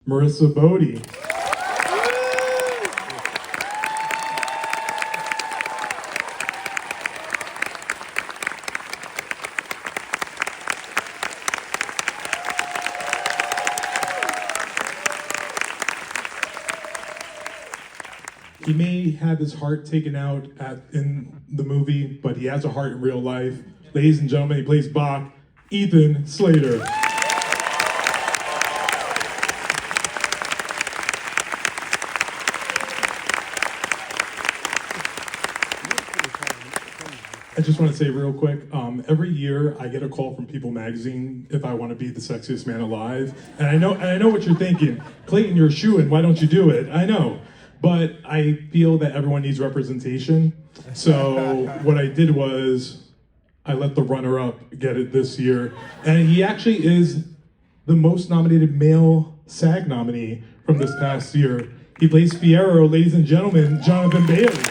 Marissa Bodie. He may have his heart taken out in the movie, but he has a heart in real life. Ladies and gentlemen, he plays Bach, Ethan Slater. I just want to say real quick, every year I get a call from People Magazine if I want to be the sexiest man alive. And I know what you're thinking. Clayton, you're a shoo-in, why don't you do it? I know. But I feel that everyone needs representation. So what I did was I let the runner-up get it this year. And he actually is the most nominated male SAG nominee from this past year. He plays Fiero, ladies and gentlemen, Jonathan Bailey.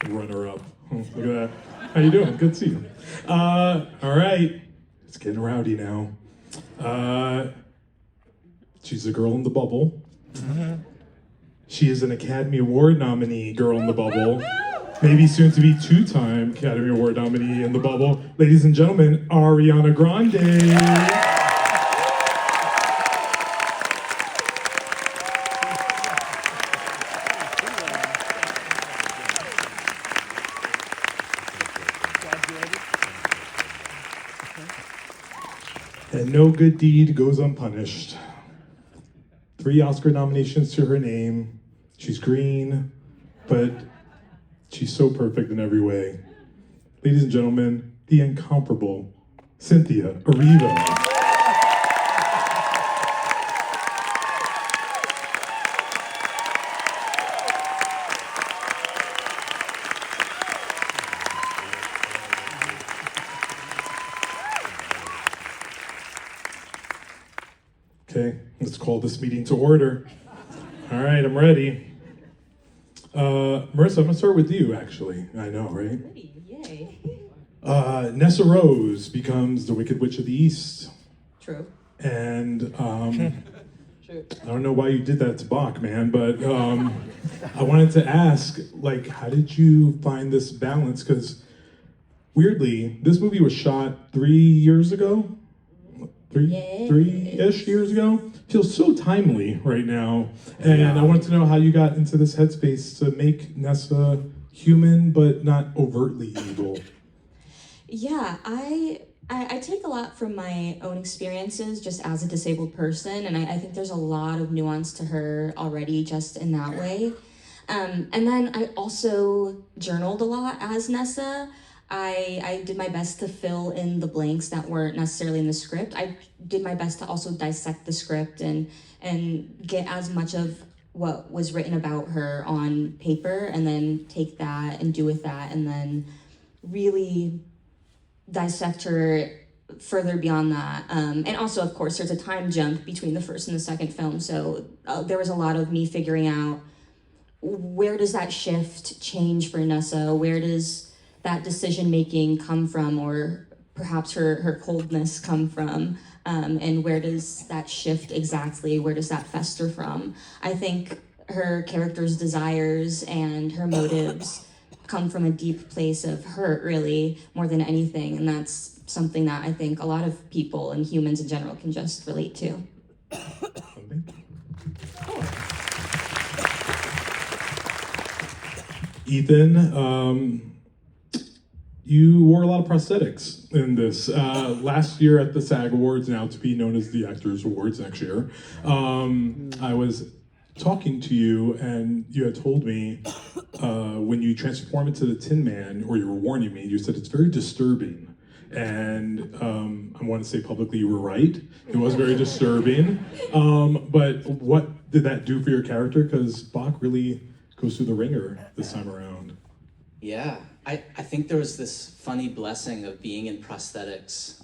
Runner-up. Oh, look at that. How you doing? Good to see you. All right. It's getting rowdy now. She's a girl in the bubble. She is an Academy Award nominee, girl in the bubble. Maybe soon to be two-time Academy Award nominee in the bubble. Ladies and gentlemen, Ariana Grande. And no good deed goes unpunished. 3 Oscar nominations to her name. She's green, but she's so perfect in every way. Ladies and gentlemen, the incomparable Cynthia Erivo. Okay, let's call this meeting to order. All right, I'm ready. Marissa, I'm gonna start with you, actually. I know, right? Yay. Nessa Rose becomes the Wicked Witch of the East. True. And True. I don't know why you did that to Bach, man, but I wanted to ask, like, how did you find this balance? Because weirdly, this movie was shot 3 years ago. Three-ish years ago. Feels so timely right now. And I wanted to know how you got into this headspace to make Nessa human, but not overtly evil. Yeah, I take a lot from my own experiences just as a disabled person, and I think there's a lot of nuance to her already just in that way. And then I also journaled a lot as Nessa. I did my best to fill in the blanks that weren't necessarily in the script. I did my best to also dissect the script and get as much of what was written about her on paper, and then take that and do with that, and then really dissect her further beyond that. And also, of course, there's a time jump between the first and the second film, so there was a lot of me figuring out where does that shift change for Nessa, where does that decision-making come from, or perhaps her coldness come from, and where does that shift exactly, where does that fester from? I think her character's desires and her motives come from a deep place of hurt, really, more than anything, and that's something that I think a lot of people and humans in general can just relate to. Ethan, you wore a lot of prosthetics in this. Last year at the SAG Awards, now to be known as the Actors Awards next year, I was talking to you and you had told me when you transform into the Tin Man, or you were warning me, you said it's very disturbing. And I want to say publicly you were right. It was very disturbing. But what did that do for your character? Because Bach really goes through the ringer this time around. Yeah, I think there was this funny blessing of being in prosthetics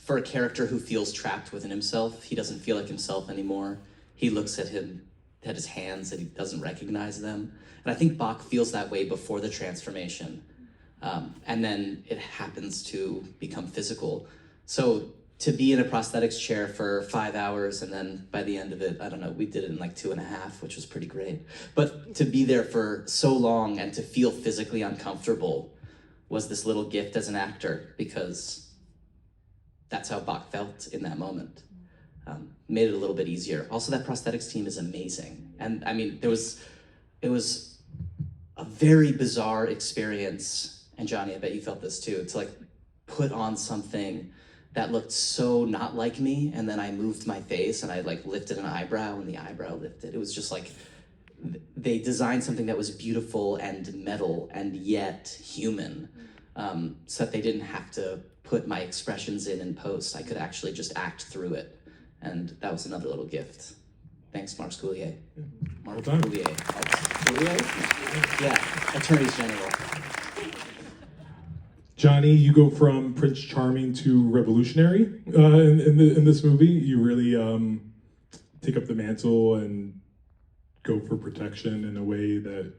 for a character who feels trapped within himself. He doesn't feel like himself anymore. he looks at his hands and he doesn't recognize them. And I think Bach feels that way before the transformation. And then it happens to become physical. So to be in a prosthetics chair for 5 hours, and then by the end of it, I don't know, we did it in like 2.5, which was pretty great. But to be there for so long and to feel physically uncomfortable was this little gift as an actor, because that's how Bach felt in that moment. Made it a little bit easier. Also, that prosthetics team is amazing. And I mean, it was a very bizarre experience, and Johnny, I bet you felt this too, to like put on something that looked so not like me, and then I moved my face and I like lifted an eyebrow and the eyebrow lifted. It was just like, they designed something that was beautiful and metal and yet human, so that they didn't have to put my expressions in post. I could actually just act through it. And that was another little gift. Thanks, Marc Scoulier. Marc Scoulier? Yeah, Attorneys General. Johnny, you go from Prince Charming to revolutionary in this movie. You really take up the mantle and go for protection in a way that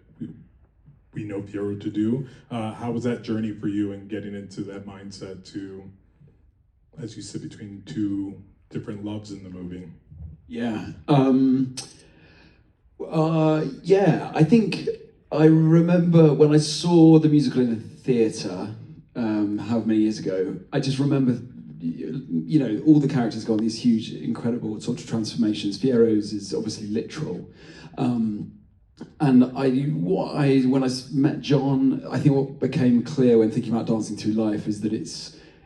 we know Fiero to do. How was that journey for you in getting into that mindset to, as you sit between two different loves in the movie? Yeah. I think I remember when I saw the musical in the theatre, however many years ago, I just remember, you know, all the characters go on these huge, incredible sort of transformations. Fiero's is obviously literal. And when I met John, I think what became clear when thinking about Dancing Through Life is that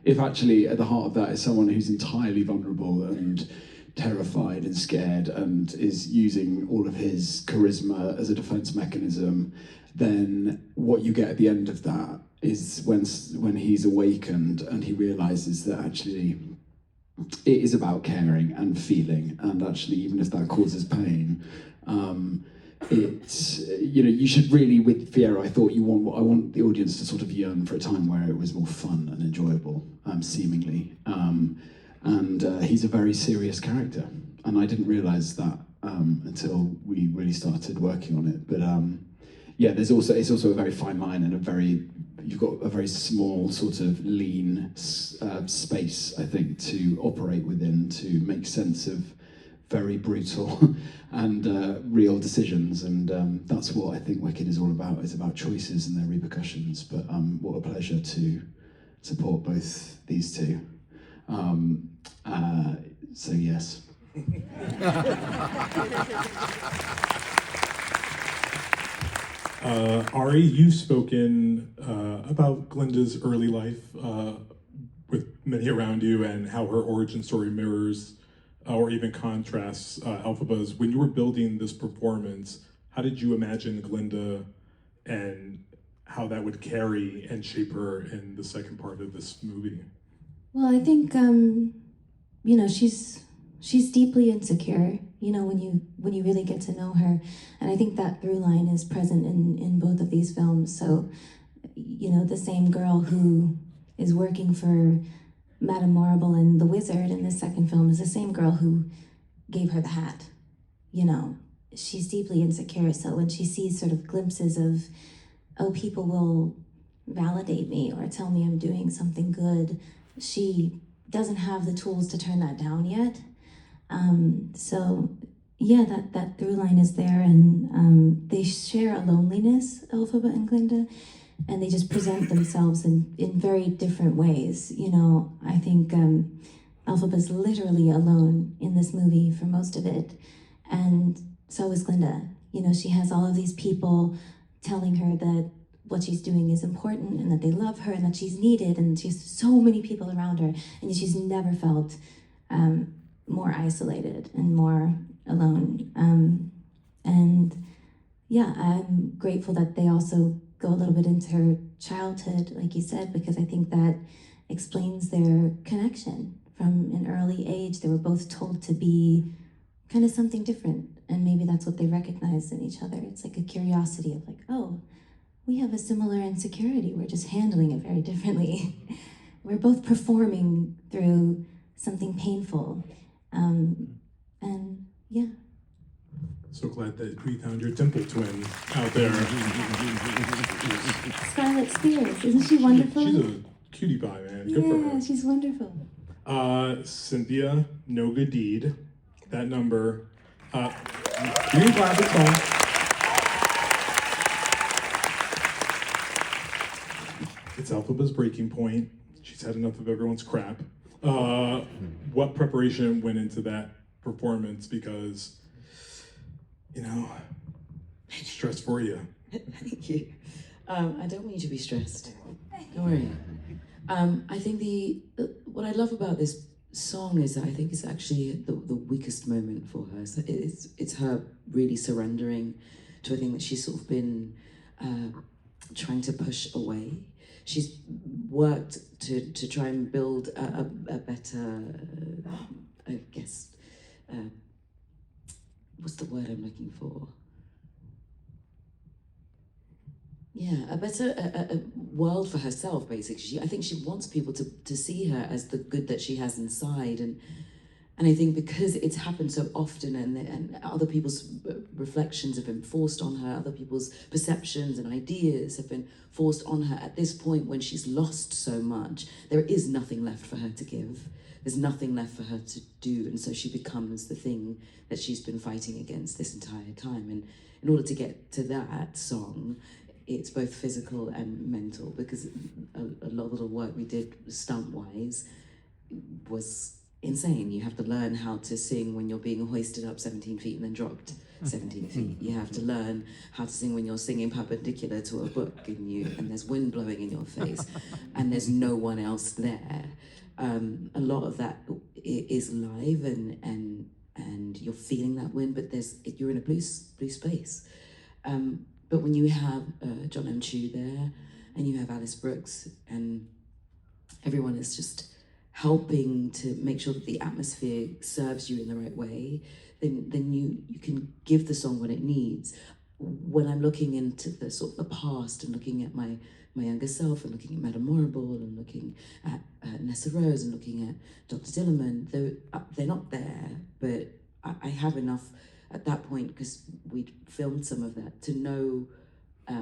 if actually at the heart of that is someone who's entirely vulnerable and terrified and scared and is using all of his charisma as a defense mechanism, then what you get at the end of that is when he's awakened and he realizes that actually it is about caring and feeling, and actually even if that causes pain, it's, you know, you should really, with Fiero, I want the audience to sort of yearn for a time where it was more fun and enjoyable, seemingly. And he's a very serious character, and I didn't realize that until we really started working on it. But it's also a very fine line, and you've got a very small sort of lean space, I think, to operate within, to make sense of very brutal and real decisions. And that's what I think Wicked is all about. It's about choices and their repercussions. But what a pleasure to support both these two. So yes. Ari, you've spoken about Glinda's early life with many around you, and how her origin story mirrors or even contrasts Elphaba's. When you were building this performance, how did you imagine Glinda and how that would carry and shape her in the second part of this movie? Well, I think she's deeply insecure, you know, when you really get to know her. And I think that through line is present in both of these films. So, you know, the same girl who is working for Madame Marble and the Wizard in the second film is the same girl who gave her the hat. You know, she's deeply insecure. So when she sees sort of glimpses of, oh, people will validate me or tell me I'm doing something good, she doesn't have the tools to turn that down yet. So yeah, that through line is there, and they share a loneliness, Elphaba and Glinda, and they just present themselves in very different ways. You know, I think Elphaba's literally alone in this movie for most of it, and so is Glinda. You know, she has all of these people telling her that what she's doing is important and that they love her and that she's needed, and she has so many people around her, and she's never felt more isolated and more alone. And yeah, I'm grateful that they also go a little bit into her childhood, like you said, because I think that explains their connection. From an early age, they were both told to be kind of something different, and maybe that's what they recognize in each other. It's like a curiosity of like, oh, we have a similar insecurity, we're just handling it very differently. We're both performing through something painful. And yeah, So glad that we found your temple twin out there. Scarlet Spears, isn't she wonderful? She's a cutie pie, man. Good for Yeah, her. she's wonderful. Cynthia, No Good Deed. That number. You can clap, it's fine. It's Alphaba's breaking point. She's had enough of everyone's crap. What preparation went into that performance? Because, you know, stress for you. Thank you. I don't want you to be stressed. Don't worry. I think what I love about this song is that I think it's actually the weakest moment for her. So it's her really surrendering to a thing that she's sort of been trying to push away. She's worked to try and build a better, I guess, what's the word I'm looking for? Yeah, a better a world for herself, basically. I think she wants people to see her as the good that she has inside. And I think because it's happened so often and other people's reflections have been forced on her, other people's perceptions and ideas have been forced on her at this point when she's lost so much, there is nothing left for her to give. There's nothing left for her to do. And so she becomes the thing that she's been fighting against this entire time. And in order to get to that song, it's both physical and mental, because a lot of the work we did stunt-wise was insane. You have to learn how to sing when you're being hoisted up 17 feet and then dropped 17 feet. You have to learn how to sing when you're singing perpendicular to a book and there's wind blowing in your face and there's no one else there. A lot of that is live and you're feeling that wind, but you're in a blue space. But when you have John M. Chu there, and you have Alice Brooks, and everyone is just helping to make sure that the atmosphere serves you in the right way, then you can give the song what it needs. When I'm looking into the sort of the past and looking at my younger self and looking at Madame Morrible and looking at Nessa Rose and looking at Dr. Dillerman, they're not there, but I have enough at that point, because we'd filmed some of that, to know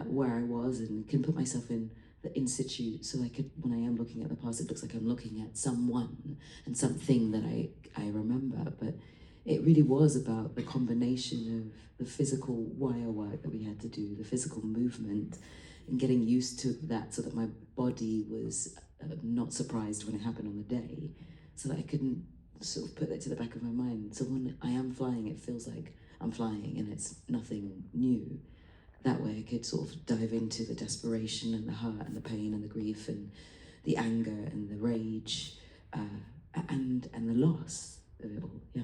where I was and can put myself in the in situ, so I could, when I am looking at the past, it looks like I'm looking at someone and something that I remember. But it really was about the combination of the physical wire work that we had to do, the physical movement, and getting used to that so that my body was not surprised when it happened on the day, so that I couldn't sort of put that to the back of my mind. So when I am flying, it feels like I'm flying and it's nothing new. That way I could sort of dive into the desperation and the hurt and the pain and the grief and the anger and the rage and the loss of it all, yeah.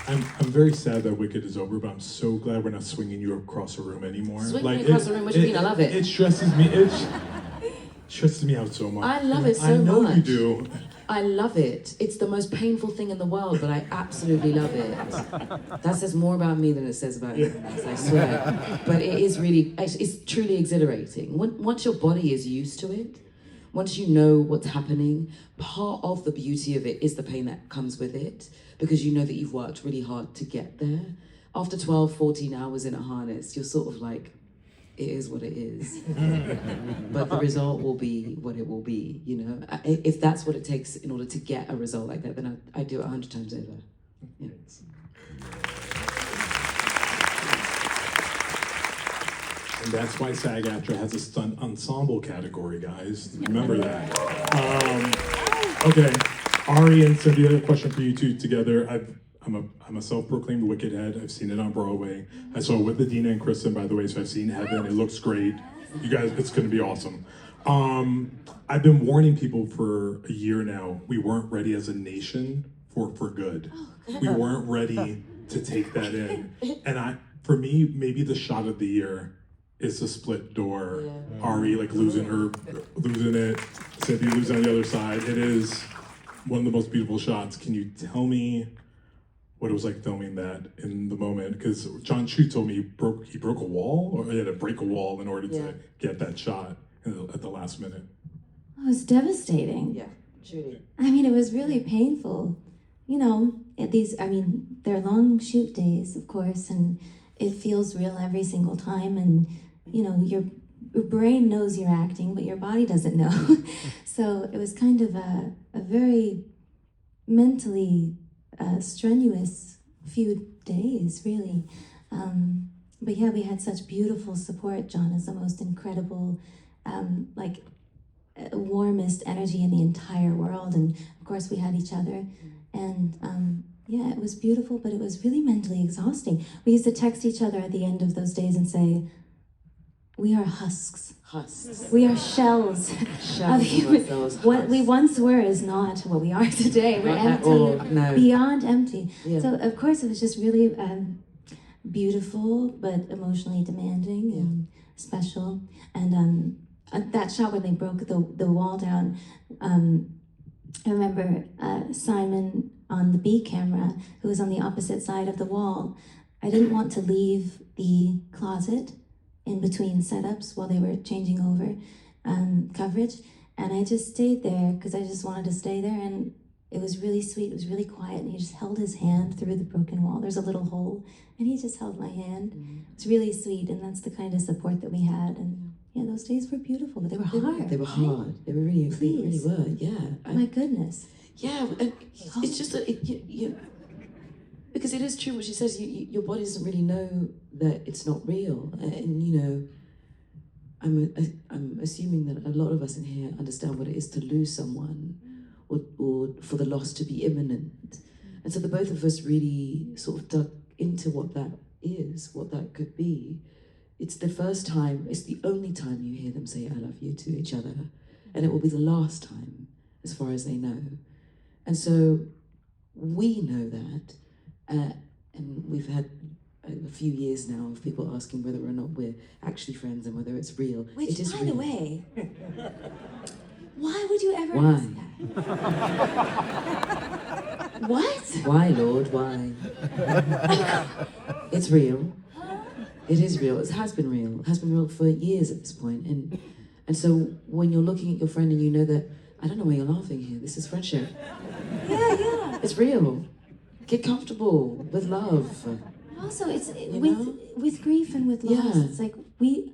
I'm very sad that Wicked is over, but I'm so glad we're not swinging you across the room anymore. Swing me across the room, what do you mean? I love it. It stresses me. It stresses me out so much. I love it so much. I know you do. I love it. It's the most painful thing in the world, but I absolutely love it. That says more about me than it says about anyone else, I swear. But it is really, it's truly exhilarating. Once your body is used to it, once you know what's happening, part of the beauty of it is the pain that comes with it, because you know that you've worked really hard to get there. After 12, 14 hours in a harness, you're sort of like, it is what it is. But the result will be what it will be, you know? If that's what it takes in order to get a result like that, then I do it 100 times over. Yeah. And that's why SAG-AFTRA has a stunt ensemble category, guys. Remember that. Okay, Ari and Cynthia, a question for you two together. I'm a self-proclaimed Wicked head. I've seen it on Broadway. I saw it with Adina and Kristen, by the way, so I've seen Heaven. It looks great. You guys, it's gonna be awesome. I've been warning people for a year now. We weren't ready as a nation for good. We weren't ready to take that in. And for me, maybe the shot of the year is the split door. Yeah. Ari like losing it, Cynthia losing on the other side. It is one of the most beautiful shots. Can you tell me what it was like filming that in the moment? Because John Chu told me he broke a wall, or he had to break a wall in order to get that shot at the last minute. Oh, it was devastating. Yeah. Truly. I mean, it was really painful. You know, they're long shoot days, of course, and it feels real every single time. And, you know, your brain knows you're acting, but your body doesn't know. So it was kind of a very mentally strenuous few days, really. But yeah, we had such beautiful support. John is the most incredible, warmest energy in the entire world. And of course we had each other. And yeah, it was beautiful, but it was really mentally exhausting. We used to text each other at the end of those days and say, we are husks. Husks. We are shells of human. What we once were is not what we are today. We're Not at empty, all, no. beyond empty. Yeah. So of course it was just really beautiful, but emotionally demanding and special. And that shot when they broke the wall down, I remember Simon on the B camera, who was on the opposite side of the wall. I didn't want to leave the closet in between setups while they were changing over coverage. And I just stayed there because I just wanted to stay there. And it was really sweet. It was really quiet. And he just held his hand through the broken wall. There's a little hole. And he just held my hand. It was really sweet. And that's the kind of support that we had. And yeah, those days were beautiful, but they were hard. They were right? hard. They were really, they really Please. were. Yeah. My goodness. Yeah, and it's just that because it is true what she says. Your body doesn't really know that it's not real, and you know, I'm assuming that a lot of us in here understand what it is to lose someone, or for the loss to be imminent, and so the both of us really sort of dug into what that is, what that could be. It's the first time, it's the only time you hear them say "I love you" to each other, and it will be the last time, as far as they know. And so we know that, and we've had a few years now of people asking whether or not we're actually friends and whether it's real. Which, it is by real. the way, why would you ever Why? ask that? What? Why, Lord, why? It's real. It is real. It has been real. It has been real for years at this point. And so when you're looking at your friend and you know that, I don't know why you're laughing here. This is friendship. Yeah. It's real. Get comfortable with love. Also, know? with grief and with loss, Yeah. it's like we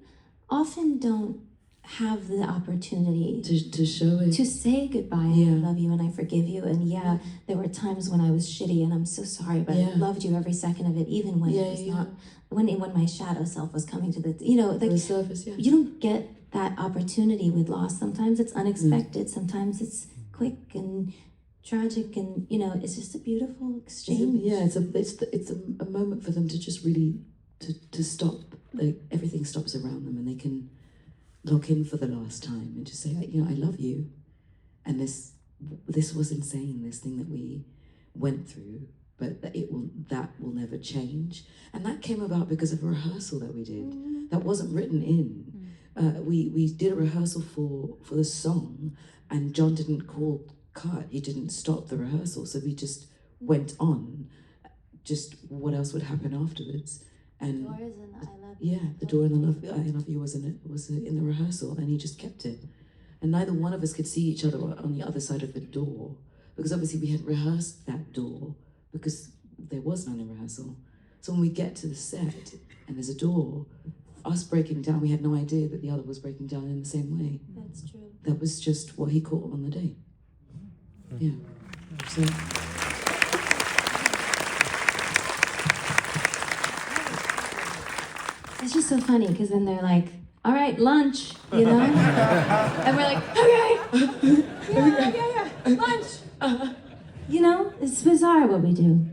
often don't have the opportunity To show it. to say goodbye and Yeah. I love you and I forgive you. And yeah, there were times when I was shitty and I'm so sorry, but Yeah. I loved you every second of it, even when it was not, when my shadow self was coming to the, the like, surface, yeah. you don't get that opportunity with loss. Sometimes it's unexpected, sometimes it's quick and tragic, and it's just a beautiful exchange. It's a moment for them to just really to stop. Like everything stops around them, and they can lock in for the last time and just say, I love you, and this was insane. This thing that we went through, but that will never change. And that came about because of a rehearsal that we did. That wasn't written in. We did a rehearsal for the song, and John didn't call cut. He didn't stop the rehearsal, so we just went on. Just what else would happen afterwards? And Doors and I love you. yeah, the door and I love you was in the rehearsal, and he just kept it. And neither one of us could see each other on the other side of the door, because obviously we had rehearsed that door because there was none in rehearsal. So when we get to the set and there's a door, us breaking down, we had no idea that the other was breaking down in the same way. That's true. That was just what he caught on the day. Yeah. So It's just so funny because then they're like, all right, lunch, and we're like, okay, yeah, lunch. It's bizarre what we do.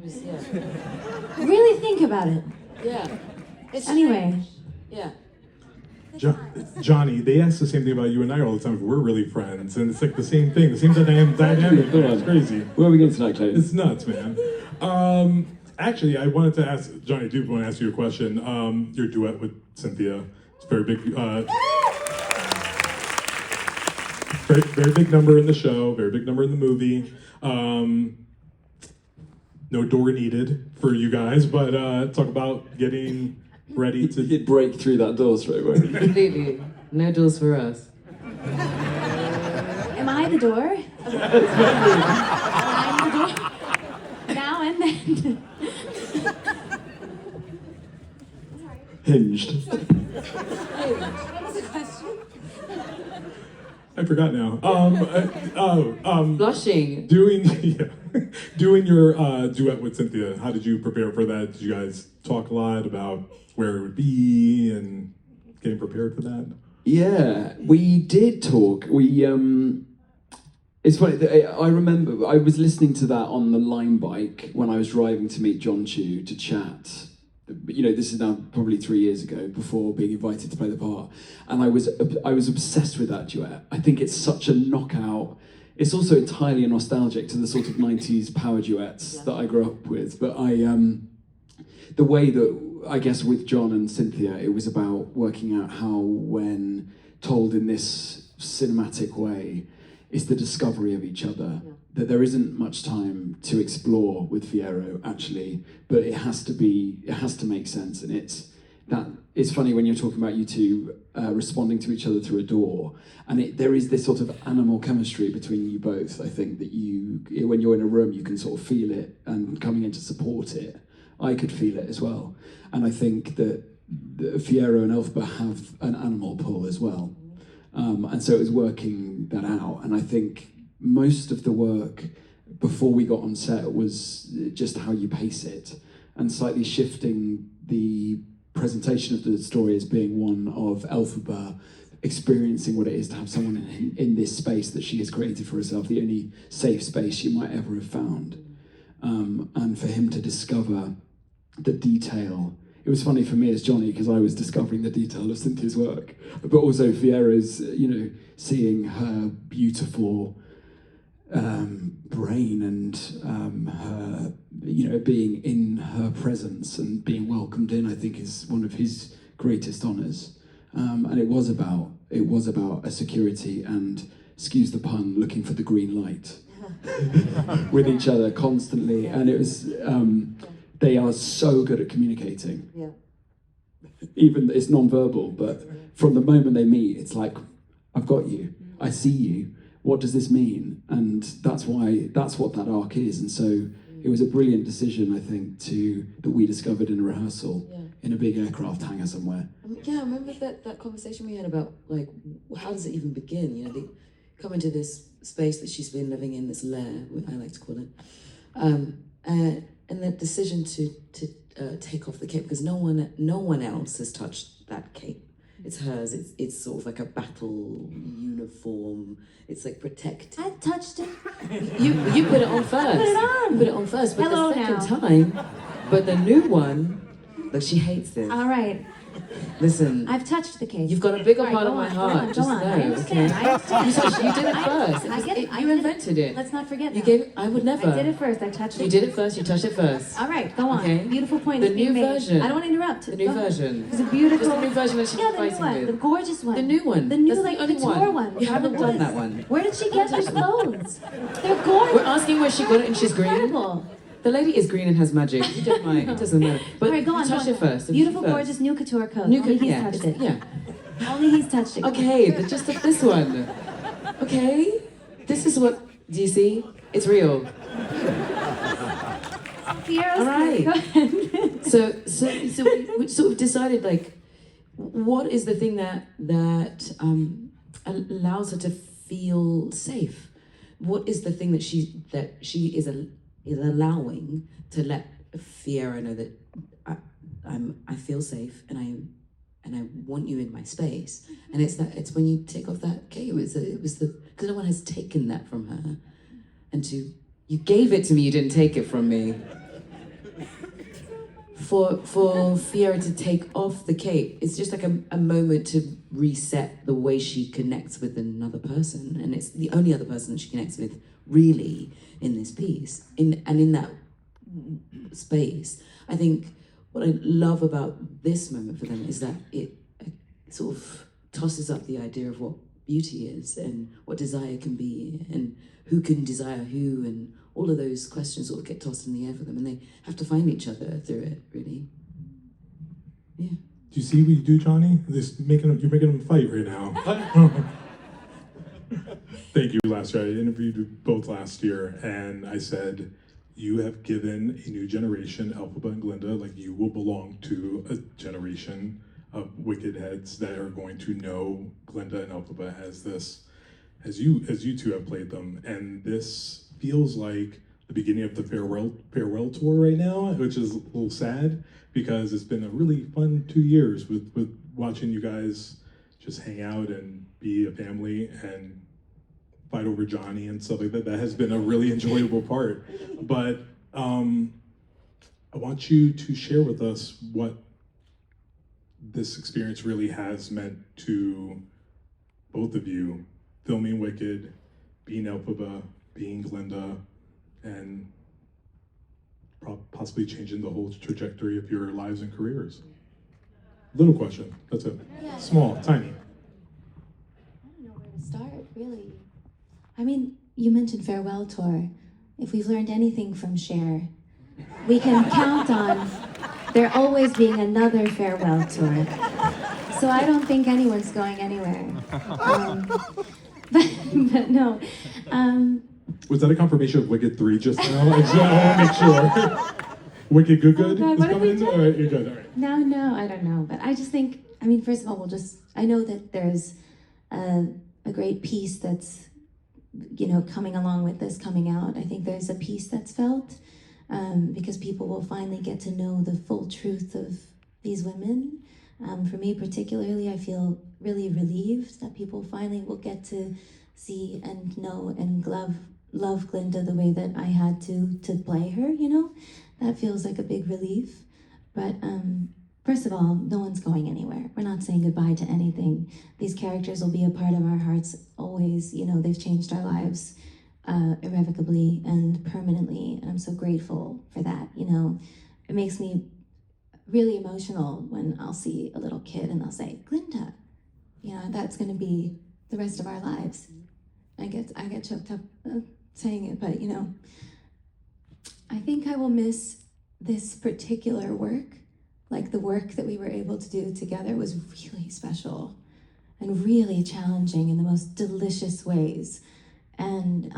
Really think about it. yeah. It's Anyway. Yeah. Johnny, they ask the same thing about you and I all the time. If we're really friends, and it's like the same thing, the same dynamic. It's crazy. Where are we going tonight, Chloe? It's nuts, man. Actually, I wanted to ask Johnny. I do want to ask you a question. Your duet with Cynthia. It's a very big, very big number in the show. Very big number in the movie. No door needed for you guys, but talk about getting ready to. You'd break through that door straight away. Completely. No doors for us. Am I the door? Now and then. Hinged. What was the question? I forgot now. Blushing. Doing your duet with Cynthia. How did you prepare for that? Did you guys talk a lot about where it would be and getting prepared for that? Yeah, we did talk. It's funny, I remember I was listening to that on the Lime bike when I was driving to meet John Chu to chat. You know, this is now probably 3 years ago, before being invited to play the part. And I was obsessed with that duet. I think it's such a knockout. It's also entirely nostalgic to the sort of 90s power duets that I grew up with. But the way that, I guess with John and Cynthia, it was about working out how, when told in this cinematic way, it's the discovery of each other. Yeah. That there isn't much time to explore with Fiero, actually, but it has to make sense. And it's funny when you're talking about you two responding to each other through a door, and there is this sort of animal chemistry between you both. I think that when you're in a room, you can sort of feel it, and coming in to support it, I could feel it as well. And I think that Fiero and Elphaba have an animal pull as well. And so it was working that out. And I think most of the work before we got on set was just how you pace it, and slightly shifting the presentation of the story as being one of Elphaba experiencing what it is to have someone in this space that she has created for herself, the only safe space she might ever have found. And for him to discover the detail. It was funny for me as Johnny, because I was discovering the detail of Cynthia's work, but also Fiero's, seeing her beautiful brain and her, being in her presence and being welcomed in, I think is one of his greatest honours. And it was about a security and, excuse the pun, looking for the green light with each other constantly. And it was, they are so good at communicating. Yeah. Even it's non-verbal, but from the moment they meet, it's like, I've got you, I see you, what does this mean? And that's what that arc is. And so it was a brilliant decision, I think, that we discovered in a rehearsal in a big aircraft hangar somewhere. Yeah, I remember that conversation we had about, like, how does it even begin? They come into this space that she's been living in, this lair, I like to call it, and the decision to take off the cape, because no one else has touched that cape. It's hers. It's sort of like a battle uniform. It's like protect. I touched it. You put it on first. Put it on. You put it on first. But Hello the second now. time, but the new one, like, she hates this. All right. Listen, I've touched the cake. you've got a bigger All right, part go of my on, heart. go on, Just go on. there, I understand. okay? I understand. You did it first. I get it. You invented it. Let's not forget You that. gave it. I would never. I did it first. I touched it. You did it first. You touched it first. All right, go on. Okay. Beautiful point. The is being new made. version. I don't want to interrupt. The new Go ahead. version. It's a beautiful. Just the new version that she's Yeah, the new fighting one, with. the gorgeous one. The new one. The new, That's like, the only couture one. You haven't done that one. Where did she get her clothes? They're gorgeous. We're asking where she got it, and she's green. Incredible. The lady is green and has magic. You don't mind. It doesn't matter. But All right, go on. touch go it on. first. Beautiful, First. gorgeous new couture coat. New Only he's yeah, touched it. yeah. Only he's touched it. Okay, the gist of this one. Okay, this is what. Do you see? It's real. Fiero's All right. Go ahead. So we sort of decided, like, what is the thing that allows her to feel safe? What is the thing that she is allowing to let Fiero know that I feel safe and I want you in my space? And it's when you take off that cape. It was because no one has taken that from her, and you gave it to me. You didn't take it from me. For Fiero to take off the cape, it's just like a moment to reset the way she connects with another person, and it's the only other person that she connects with really in this piece. In that space, I think what I love about this moment for them is that it sort of tosses up the idea of what beauty is and what desire can be and who can desire who, and all of those questions sort of get tossed in the air for them, and they have to find each other through it, really. Yeah. Do you see what you do, Johnny? You're making them fight right now. Thank you. Last year, I interviewed you both last year, and I said, you have given a new generation, Elphaba and Glinda, like you will belong to a generation of wicked heads that are going to know Glinda and Elphaba as you two have played them. And this feels like the beginning of the farewell tour right now, which is a little sad because it's been a really fun 2 years with watching you guys just hang out and be a family and fight over Johnny and stuff like that. That has been a really enjoyable part. But I want you to share with us what this experience really has meant to both of you, filming Wicked, being Elphaba, being Glinda, and possibly changing the whole trajectory of your lives and careers. Little question, that's it. Yeah. Small, tiny. I don't know where to start, really. I mean, you mentioned farewell tour. If we've learned anything from Cher, we can count on there always being another farewell tour. So I don't think anyone's going anywhere. But no. Was that a confirmation of Wicked 3 just now? I just want to make sure. Wicked Good Oh God, is what have coming we in? done? All right, you're good, all right. No, I don't know. But I just think, I mean, first of all, I know that there's a great piece that's, coming along with this coming out. I think there's a piece that's felt because people will finally get to know the full truth of these women. For me particularly, I feel really relieved that people finally will get to see and know and love Glinda the way that I had to play her, That feels like a big relief. But first of all, no one's going anywhere. We're not saying goodbye to anything. These characters will be a part of our hearts always. They've changed our lives irrevocably and permanently, and I'm so grateful for that. It makes me really emotional when I'll see a little kid and they'll say, Glinda, that's gonna be the rest of our lives. I get choked up saying it, but I think I will miss this particular work. Like the work that we were able to do together was really special and really challenging in the most delicious ways. And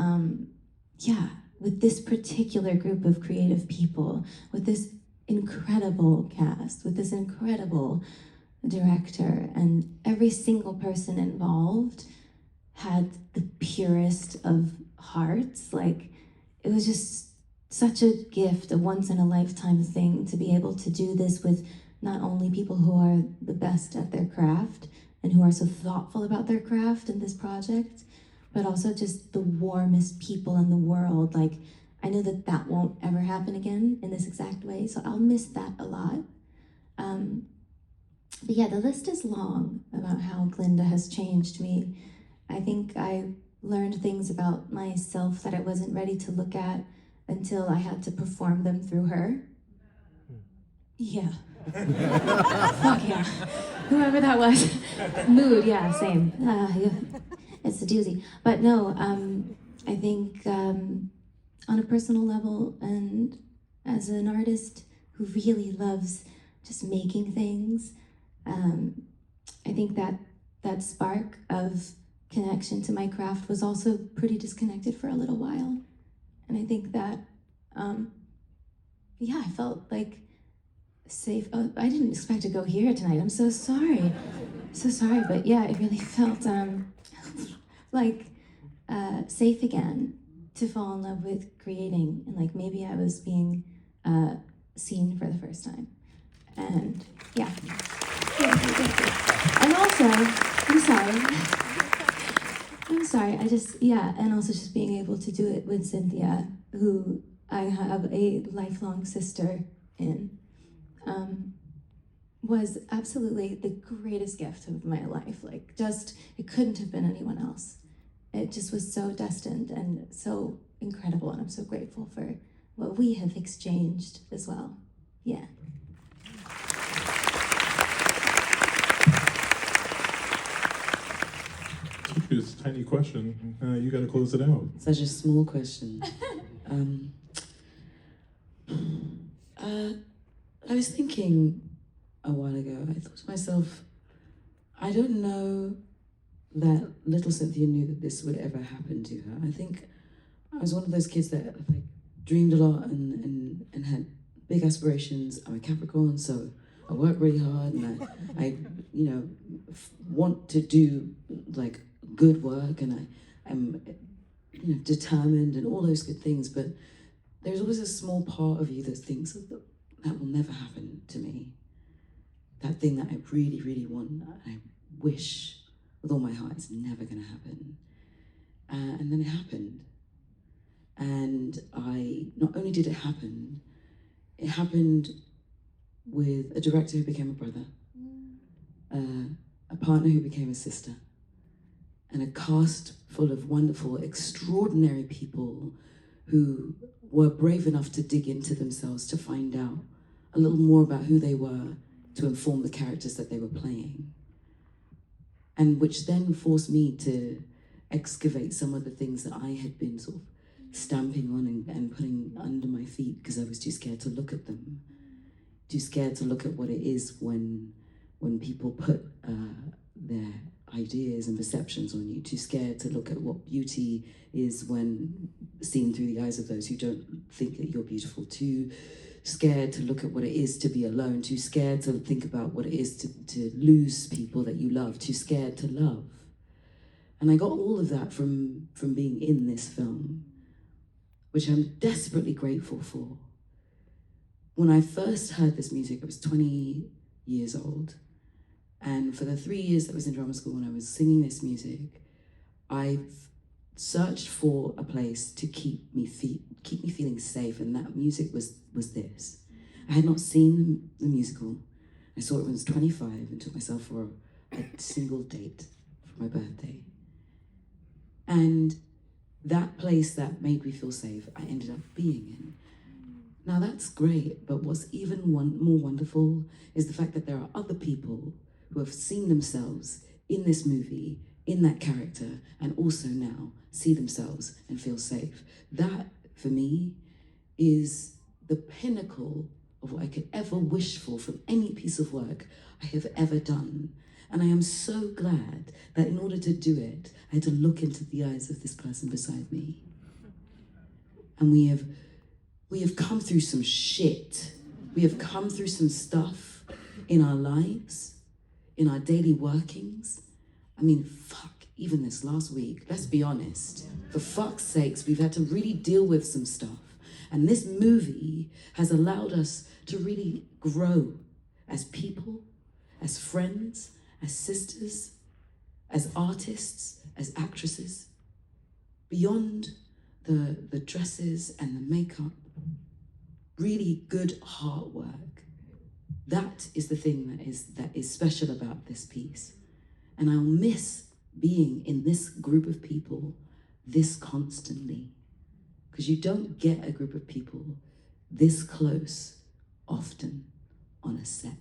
with this particular group of creative people, with this incredible cast, with this incredible director, and every single person involved had the purest of hearts. Like, it was just such a gift, a once in a lifetime thing to be able to do this with not only people who are the best at their craft and who are so thoughtful about their craft in this project, but also just the warmest people in the world. Like, I know that won't ever happen again in this exact way, so I'll miss that a lot. But yeah, the list is long about how Glinda has changed me. I think I learned things about myself that I wasn't ready to look at until I had to perform them through her. Yeah. Fuck yeah. Whoever that was. Mood, yeah, same. Yeah. It's a doozy. But no, I think on a personal level and as an artist who really loves just making things, I think that spark of connection to my craft was also pretty disconnected for a little while. And I think that, I felt like safe. Oh, I didn't expect to go here tonight. I'm so sorry. So sorry, but yeah, it really felt like safe again to fall in love with creating. And like maybe I was being seen for the first time. And yeah. And also, I'm sorry, and also just being able to do it with Cynthia, who I have a lifelong sister in, was absolutely the greatest gift of my life. Like, it couldn't have been anyone else. It just was so destined and so incredible, and I'm so grateful for what we have exchanged as well. Yeah. This tiny question, you got to close it out. Such a small question. I was thinking a while ago, I thought to myself, I don't know that little Cynthia knew that this would ever happen to her. I think I was one of those kids that like dreamed a lot and had big aspirations. I'm a Capricorn, so I work really hard, and I want to do like good work, and I'm determined and all those good things. But there's always a small part of you that thinks that will never happen to me. That thing that I really, really want, I wish with all my heart, it's never going to happen. And then it happened. And not only did it happen with a director who became a brother, a partner who became a sister, and a cast full of wonderful, extraordinary people who were brave enough to dig into themselves to find out a little more about who they were to inform the characters that they were playing. And which then forced me to excavate some of the things that I had been sort of stamping on and putting under my feet because I was too scared to look at them. Too scared to look at what it is when people put their ideas and perceptions on you. Too scared to look at what beauty is when seen through the eyes of those who don't think that you're beautiful. Too scared to look at what it is to be alone. Too scared to think about what it is to lose people that you love. Too scared to love. And I got all of that from being in this film, which I'm desperately grateful for. When I first heard this music, I was 20 years old. And for the 3 years that I was in drama school, when I was singing this music, I've searched for a place to keep me feeling safe, and that music was this. I had not seen the musical. I saw it when I was 25 and took myself for a single date for my birthday. And that place that made me feel safe, I ended up being in. Now that's great, but what's even more wonderful is the fact that there are other people who have seen themselves in this movie, in that character, and also now see themselves and feel safe. That, for me, is the pinnacle of what I could ever wish for from any piece of work I have ever done. And I am so glad that in order to do it, I had to look into the eyes of this person beside me. And we have come through some shit. We have come through some stuff in our lives, in our daily workings. I mean, fuck, even this last week, let's be honest. For fuck's sakes, we've had to really deal with some stuff. And this movie has allowed us to really grow as people, as friends, as sisters, as artists, as actresses, beyond the dresses and the makeup. Really good heart work. That is the thing that is special about this piece. And I'll miss being in this group of people this constantly. Because you don't get a group of people this close often on a set.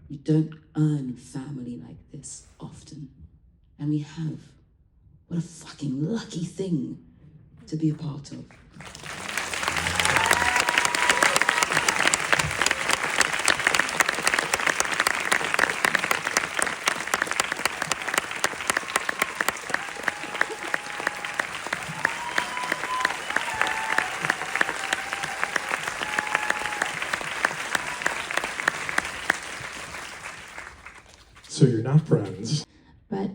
You don't earn family like this often. And we have. What a fucking lucky thing to be a part of. So you're not friends. But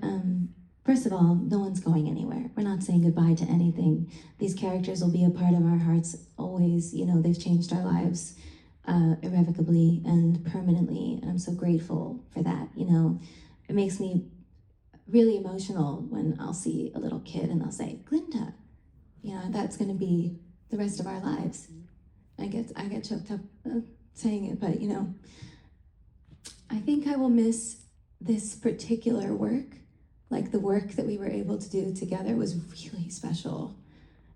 first of all, no one's going anywhere. We're not saying goodbye to anything. These characters will be a part of our hearts always. You know, they've changed our lives irrevocably and permanently, and I'm so grateful for that. You know, it makes me really emotional when I'll see a little kid and they'll say, Glinda. You know, that's going to be the rest of our lives. I get choked up saying it, but you know, I think I will miss this particular work. Like the work that we were able to do together was really special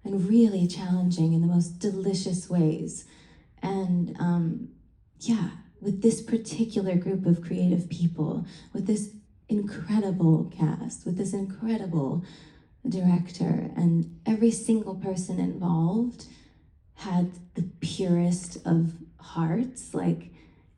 and really challenging in the most delicious ways. And with this particular group of creative people, with this incredible cast, with this incredible director, and every single person involved had the purest of hearts. Like,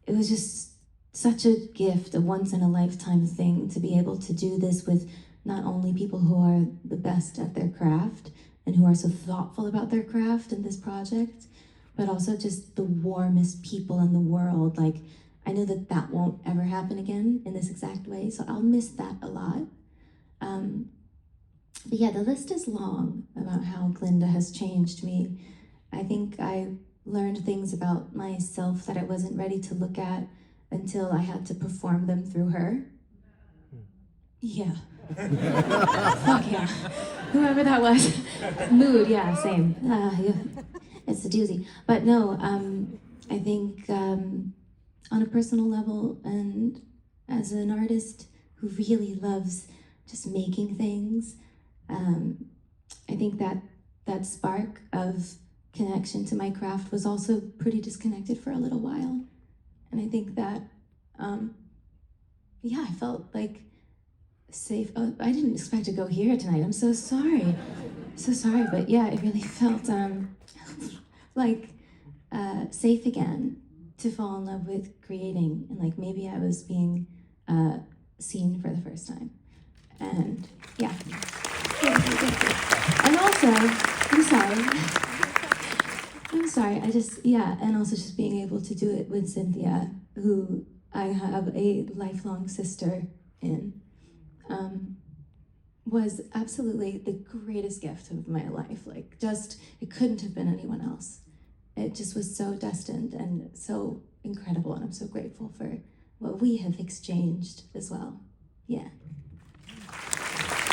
it was just such a gift, a once in a lifetime thing to be able to do this with not only people who are the best at their craft and who are so thoughtful about their craft in this project, but also just the warmest people in the world. Like, I know that that won't ever happen again in this exact way, so I'll miss that a lot. But yeah, the list is long about how Glinda has changed me. I think I learned things about myself that I wasn't ready to look at until I had to perform them through her. Yeah. Fuck yeah. Whoever that was. Mood, yeah, same. Yeah. It's a doozy. But no, I think on a personal level and as an artist who really loves just making things, I think that that spark of connection to my craft was also pretty disconnected for a little while. And I think that, yeah, I felt like safe. Oh, I didn't expect to go here tonight. I'm so sorry. So sorry, but yeah, it really felt like safe again to fall in love with creating. And like maybe I was being seen for the first time. And yeah. And also, I'm sorry, and also just being able to do it with Cynthia, who I have a lifelong sister in, was absolutely the greatest gift of my life. Like, just, it couldn't have been anyone else. It just was so destined and so incredible, and I'm so grateful for what we have exchanged as well. Yeah.